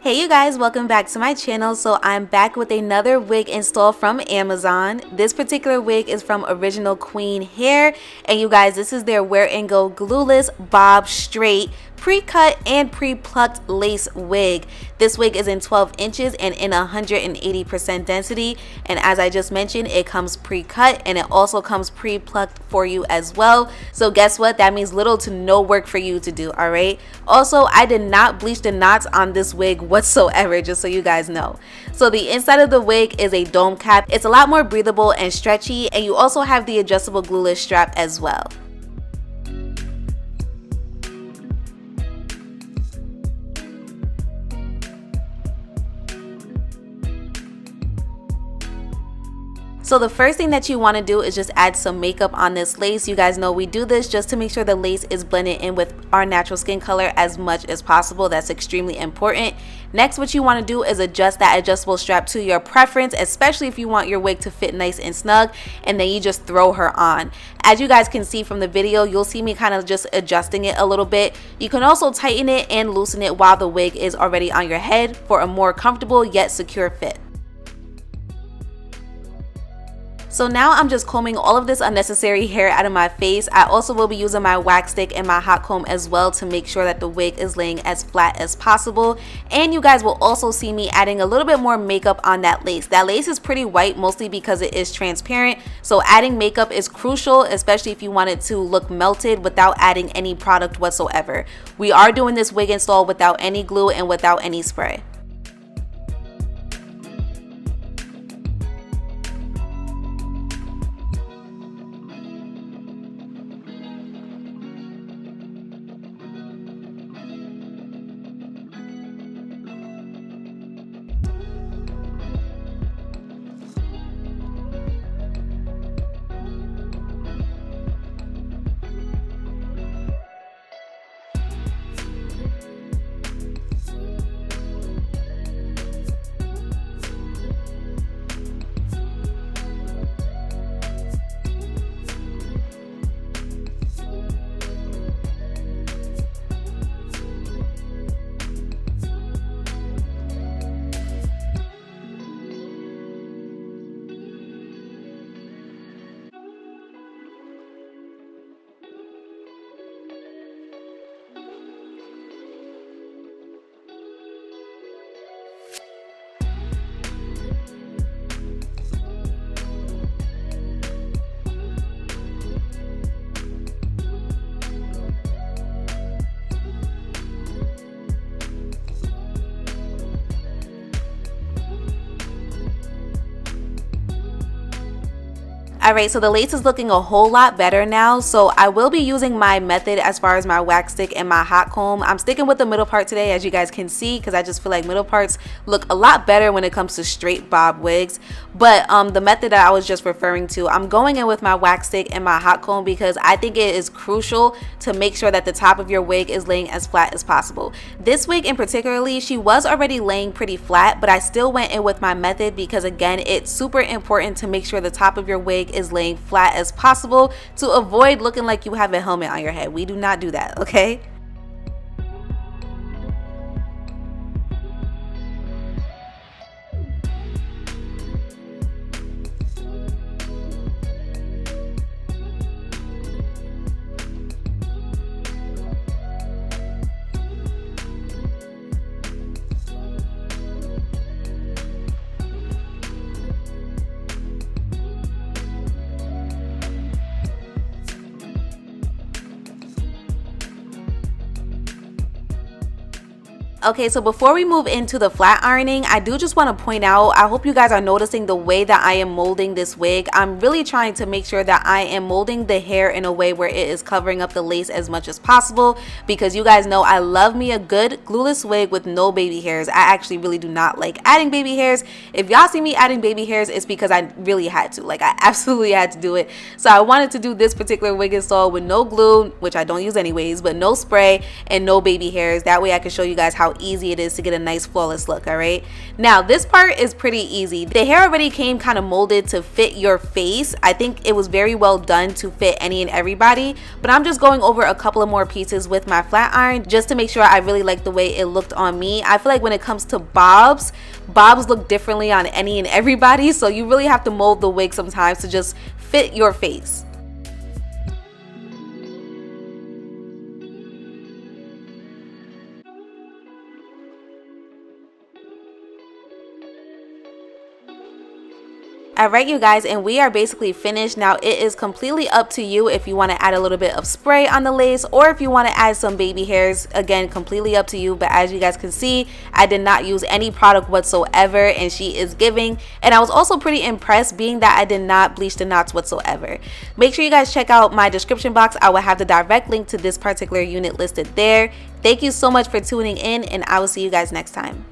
Hey you guys, welcome back to my channel. So I'm back with another wig install from Amazon. This particular wig is from Original Queen Hair, and you guys, this is their Wear and Go Glueless Bob Straight pre-cut and pre-plucked lace wig. This wig is in 12 inches and in 180% density, and as I just mentioned, it comes pre-cut and it also comes pre-plucked for you as well. So guess what? That means little to no work for you to do. All right, also I did not bleach the knots on this wig whatsoever, just so you guys know. So the inside of the wig is a dome cap. It's a lot more breathable and stretchy, and you also have the adjustable glueless strap as well. So the first thing that you want to do is just add some makeup on this lace. You guys know we do this just to make sure the lace is blended in with our natural skin color as much as possible. That's extremely important. Next, what you want to do is adjust that adjustable strap to your preference, especially if you want your wig to fit nice and snug, and then you just throw her on. As you guys can see from the video, you'll see me kind of just adjusting it a little bit. You can also tighten it and loosen it while the wig is already on your head for a more comfortable yet secure fit. So now I'm just combing all of this unnecessary hair out of my face. I also will be using my wax stick and my hot comb as well to make sure that the wig is laying as flat as possible. And you guys will also see me adding a little bit more makeup on that lace. That lace is pretty white, mostly because it is transparent. So adding makeup is crucial, especially if you want it to look melted without adding any product whatsoever. We are doing this wig install without any glue and without any spray. Alright, so the lace is looking a whole lot better now, so I will be using my method as far as my wax stick and my hot comb. I'm sticking with the middle part today, as you guys can see, because I just feel like middle parts look a lot better when it comes to straight bob wigs. But the method that I was just referring to, I'm going in with my wax stick and my hot comb because I think it is crucial to make sure that the top of your wig is laying as flat as possible. This wig in particularly, she was already laying pretty flat, but I still went in with my method because again, it's super important to make sure the top of your wig is laying flat as possible to avoid looking like you have a helmet on your head. We do not do that, okay? Okay, so before we move into the flat ironing, I do just want to point out, I hope you guys are noticing the way that I am molding this wig. I'm really trying to make sure that I am molding the hair in a way where it is covering up the lace as much as possible, because you guys know I love me a good glueless wig with no baby hairs. I actually really do not like adding baby hairs. If y'all see me adding baby hairs, it's because I really had to. Like, I absolutely had to do it. So I wanted to do this particular wig install with no glue, which I don't use anyways, but no spray and no baby hairs. That way I can show you guys how how easy it is to get a nice flawless look. All right, now this part is pretty easy. The hair already came kind of molded to fit your face. I think it was very well done to fit any and everybody, but I'm just going over a couple of more pieces with my flat iron just to make sure I really like the way it looked on me. I feel like when it comes to bobs look differently on any and everybody, so you really have to mold the wig sometimes to just fit your face. Alright you guys, and we are basically finished. Now it is completely up to you if you want to add a little bit of spray on the lace or if you want to add some baby hairs. Again, completely up to you, but as you guys can see, I did not use any product whatsoever and she is giving. And I was also pretty impressed being that I did not bleach the knots whatsoever. Make sure you guys check out my description box. I will have the direct link to this particular unit listed there. Thank you so much for tuning in and I will see you guys next time.